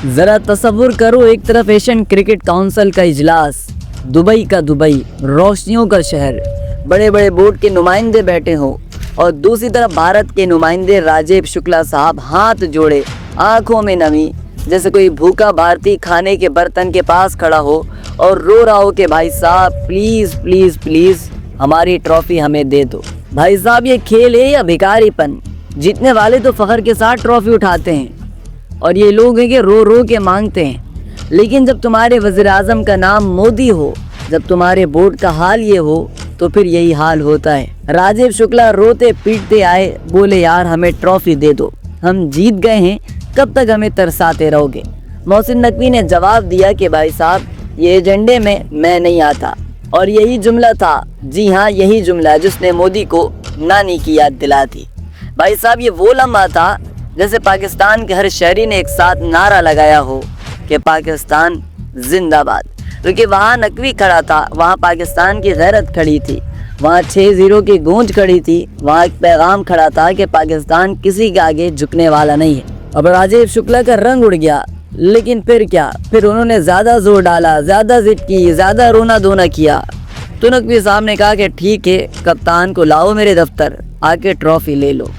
जरा तसव्वुर करो, एक तरफ एशियन क्रिकेट काउंसिल का इजलास, दुबई का दुबई, रोशनियों का शहर, बड़े बड़े बोर्ड के नुमाइंदे बैठे हों, और दूसरी तरफ भारत के नुमाइंदे राजीव शुक्ला साहब हाथ जोड़े, आंखों में नमी, जैसे कोई भूखा भारतीय खाने के बर्तन के पास खड़ा हो और रो रहा हो कि भाई साहब प्लीज़ प्लीज़ प्लीज़ हमारी ट्रॉफी हमें दे दो। भाई साहब ये खेल है या भिखारीपन? जीतने वाले तो फख्र के साथ ट्रॉफी उठाते हैं और ये लोग हैं कि रो रो के मांगते हैं। लेकिन जब तुम्हारे वज़ीर आज़म का नाम मोदी हो, जब तुम्हारे बोर्ड का हाल ये हो, तो फिर यही हाल होता है। राजीव शुक्ला रोते पीटते आए, बोले यार हमें ट्रॉफी दे दो, हम जीत गए हैं, कब तक हमें तरसाते रहोगे। मोहसिन नकवी ने जवाब दिया कि भाई साहब ये एजेंडे में मैं नहीं आता। और यही जुमला था, जी हाँ यही जुमला जिसने मोदी को नानी की याद दिला दी। भाई साहब ये वो लम्हा था जैसे पाकिस्तान के हर शहरी ने एक साथ नारा लगाया हो कि पाकिस्तान जिंदाबाद। क्योंकि वहाँ नकवी खड़ा था, वहाँ पाकिस्तान की गैरत खड़ी थी, वहाँ 6-0 की गूंज खड़ी थी, वहाँ एक पैगाम खड़ा था कि पाकिस्तान किसी के आगे झुकने वाला नहीं है। अब राजीव शुक्ला का रंग उड़ गया, लेकिन फिर क्या, फिर उन्होंने ज़्यादा जोर डाला, ज़्यादा जिद की, ज़्यादा रोना धोना किया। तो नकवी साहब ने कहा कि ठीक है, कप्तान को लाओ मेरे दफ्तर, आके ट्रॉफी ले लो।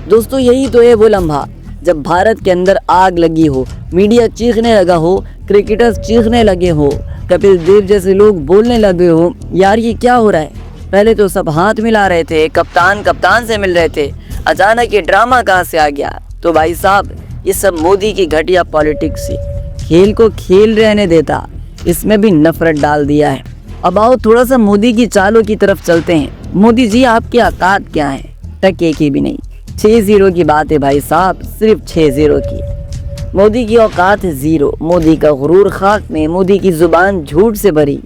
दोस्तों यही तो है वो लम्हा जब भारत के अंदर आग लगी हो, मीडिया चीखने लगा हो, क्रिकेटर्स चीखने लगे हो, कपिल देव जैसे लोग बोलने लगे हो यार ये क्या हो रहा है। पहले तो सब हाथ मिला रहे थे, कप्तान कप्तान से मिल रहे थे, अचानक ये ड्रामा कहाँ से आ गया। तो भाई साहब ये सब मोदी की घटिया पॉलिटिक्स से खेल को खेल रहने देता, इसमें भी नफरत डाल दिया है। अब आओ थोड़ा सा मोदी की चालों की तरफ चलते हैं। मोदी जी आपकी औकात क्या है? टके की भी नहीं। 6-0 की बात है भाई साहब, सिर्फ 6-0 की। मोदी की औकात है 0, मोदी का गुरूर खाक में, मोदी की जुबान झूठ से भरी।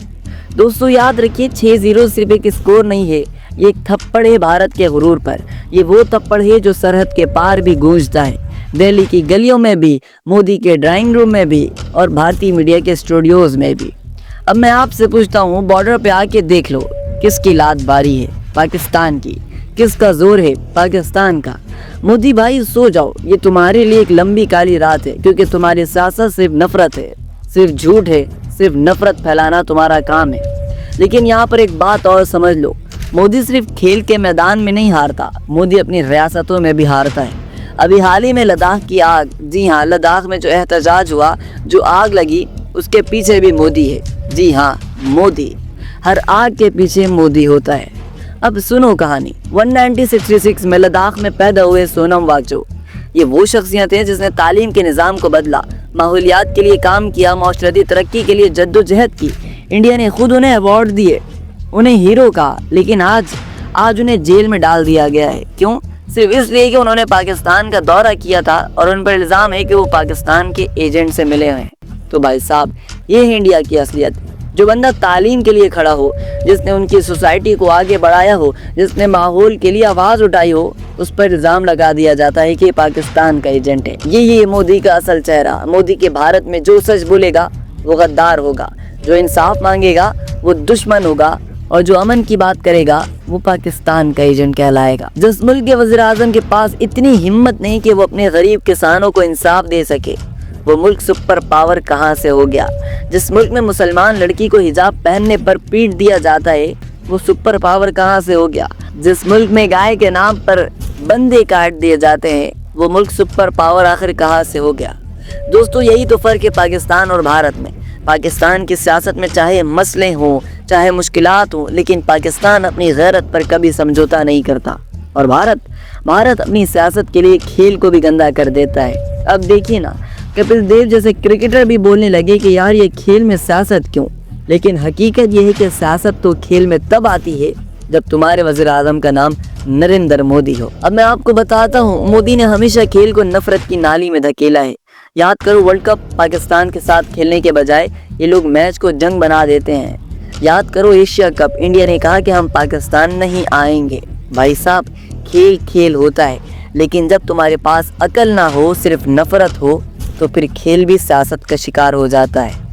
दोस्तों याद रखिए 6-0 सिर्फ एक स्कोर नहीं है, ये एक थप्पड़ है भारत के गुरूर पर। ये वो थप्पड़ है जो सरहद के पार भी गूंजता है, दिल्ली की गलियों में भी, मोदी के ड्राइंग रूम में भी, और भारतीय मीडिया के स्टूडियोज में भी। अब मैं आपसे पूछता हूँ, बॉर्डर पे आके देख लो किसकी लात बारी है? पाकिस्तान की। किसका जोर है? पाकिस्तान का। मोदी भाई सो जाओ, ये तुम्हारे लिए एक लंबी काली रात है, क्योंकि तुम्हारी सियासत सिर्फ नफरत है, सिर्फ झूठ है, सिर्फ नफरत फैलाना तुम्हारा काम है। लेकिन यहाँ पर एक बात और समझ लो, मोदी सिर्फ खेल के मैदान में नहीं हारता, मोदी अपनी रियासतों में भी हारता है। अभी हाल ही में लद्दाख की आग, जी हाँ लद्दाख में जो एहतजाज हुआ, जो आग लगी, उसके पीछे भी मोदी है। जी हाँ मोदी, हर आग के पीछे मोदी होता है। अब सुनो कहानी। 1966 में लद्दाख में पैदा हुए सोनम वांगचुक, ये वो शख्सियत है जिसने तालीम के निज़ाम को बदला, माहौलियात के लिए काम किया, माशरती तरक्की के लिए जद्दोजहद की। इंडिया ने खुद उन्हें अवार्ड दिए, उन्हें हीरो कहा, लेकिन आज उन्हें जेल में डाल दिया गया है। क्यों? सिर्फ इसलिए कि उन्होंने पाकिस्तान का दौरा किया था और उन पर इल्ज़ाम है कि वो पाकिस्तान के एजेंट से मिले हुए हैं। तो भाई साहब ये है इंडिया की असलियत। जो बंदा तालीम के लिए खड़ा हो, जिसने उनकी सोसाइटी को आगे बढ़ाया हो, जिसने माहौल के लिए आवाज़ उठाई हो, उस पर इल्ज़ाम लगा दिया जाता है कि पाकिस्तान का एजेंट है। ये मोदी का असल चेहरा। मोदी के भारत में जो सच बोलेगा वो गद्दार होगा, जो इंसाफ मांगेगा वो दुश्मन होगा, और जो अमन की बात करेगा वो पाकिस्तान का एजेंट कहलाएगा। जिस मुल्क के वज़ीर आज़म के पास इतनी हिम्मत नहीं कि वो अपने गरीब किसानों को इंसाफ दे सके, वो मुल्क सुपर पावर कहाँ से हो गया? जिस मुल्क में मुसलमान लड़की को हिजाब पहनने पर पीट दिया जाता है, वो सुपर पावर कहाँ से हो गया? जिस मुल्क में गाय के नाम पर बंदे काट दिए जाते हैं, वो मुल्क सुपर पावर आखिर कहाँ से हो गया? दोस्तों यही तो फ़र्क है पाकिस्तान और भारत में। पाकिस्तान की सियासत में चाहे मसले हों, चाहे मुश्किलात हों, लेकिन पाकिस्तान अपनी गैरत पर कभी समझौता नहीं करता, और भारत अपनी सियासत के लिए खेल को भी गंदा कर देता है। अब देखिए ना, कपिल देव जैसे क्रिकेटर भी बोलने लगे कि यार ये खेल में सियासत क्यों? लेकिन हकीकत ये है कि सियासत तो खेल में तब आती है जब तुम्हारे वज़ीर आज़म का नाम नरेंद्र मोदी हो। अब मैं आपको बताता हूँ, मोदी ने हमेशा खेल को नफरत की नाली में धकेला है। याद करो वर्ल्ड कप पाकिस्तान के साथ खेलने के बजाय ये लोग मैच को जंग बना देते हैं। याद करो एशिया कप, इंडिया ने कहा कि हम पाकिस्तान नहीं आएंगे। भाई साहब खेल होता है, लेकिन जब तुम्हारे पास अकल ना हो, सिर्फ नफरत हो, तो फिर खेल भी सियासत का शिकार हो जाता है।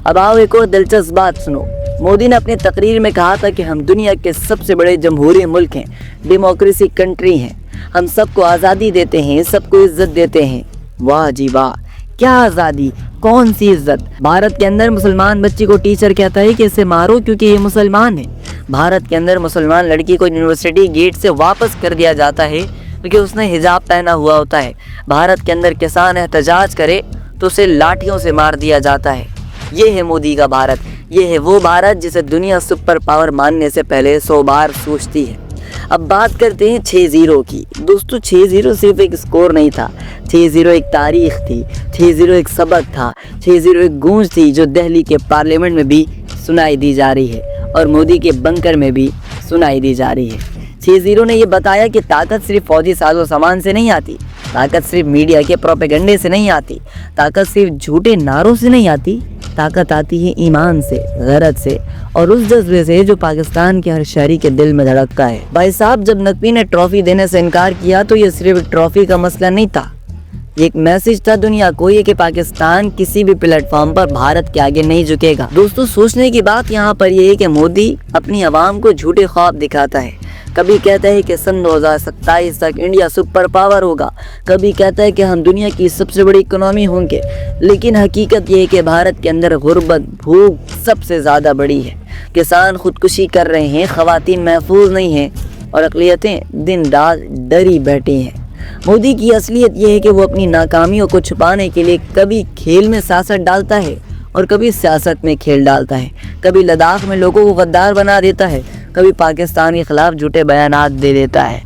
अब आओ एक और दिलचस्प बात सुनो। मोदी ने अपनी तकरीर में कहा था कि हम दुनिया के सबसे बड़े जमहूरी मुल्क हैं, डेमोक्रेसी कंट्री हैं, हम सबको आज़ादी देते हैं, सबको इज्जत देते हैं। वाह जी वाह, क्या आज़ादी, कौन सी इज्जत। भारत के अंदर मुसलमान बच्ची को टीचर कहता है कि इसे मारो क्योंकि ये मुसलमान है। भारत के अंदर मुसलमान लड़की को यूनिवर्सिटी गेट से वापस कर दिया जाता है क्योंकि उसने हिजाब पहना हुआ होता है। भारत के अंदर किसान एहतजाज करे तो उसे लाठियों से मार दिया जाता है। ये है मोदी का भारत, ये है वो भारत जिसे दुनिया सुपर पावर मानने से पहले 100 बार सोचती है। अब बात करते हैं 6-0 की। दोस्तों 6-0 सिर्फ एक स्कोर नहीं था, 6-0 एक तारीख थी, 6-0 एक सबक था, 6-0 एक गूंज थी जो दिल्ली के पार्लियामेंट में भी सुनाई दी जा रही है और मोदी के बंकर में भी सुनाई दी जा रही है। 6-0 ने ये बताया कि ताकत सिर्फ फौजी साजो सामान से नहीं आती, ताकत सिर्फ मीडिया के प्रोपेगेंडे से नहीं आती, ताकत सिर्फ झूठे नारों से नहीं आती, ताकत आती है ईमान से, गैरत से और उस जज्बे से जो पाकिस्तान के हर शहरी के दिल में धड़कता है। भाई साहब, जब नकवी ने ट्रॉफी देने से इनकार किया तो ये सिर्फ एक ट्रॉफी का मसला नहीं था, एक मैसेज था दुनिया को ये कि पाकिस्तान किसी भी प्लेटफॉर्म पर भारत के आगे नहीं झुकेगा। दोस्तों सोचने की बात यहाँ पर ये है कि मोदी अपनी आवाम को झूठे ख्वाब दिखाता है। कभी कहता है कि सन 2027 तक इंडिया सुपर पावर होगा, कभी कहता है कि हम दुनिया की सबसे बड़ी इकोनॉमी होंगे, लेकिन हकीकत ये है कि भारत के अंदर गुर्बत, भूख सबसे ज़्यादा बड़ी है। किसान खुदकुशी कर रहे हैं, ख़वातीन महफूज नहीं हैं और अक़लियतें दिन रात डरी बैठी हैं। मोदी की असलियत ये है कि वो अपनी नाकामियों को छुपाने के लिए कभी खेल में सियासत डालता है और कभी सियासत में खेल डालता है। कभी लद्दाख में लोगों को गद्दार बना देता है, कभी पाकिस्तान के खिलाफ झूठे बयानात दे देता है।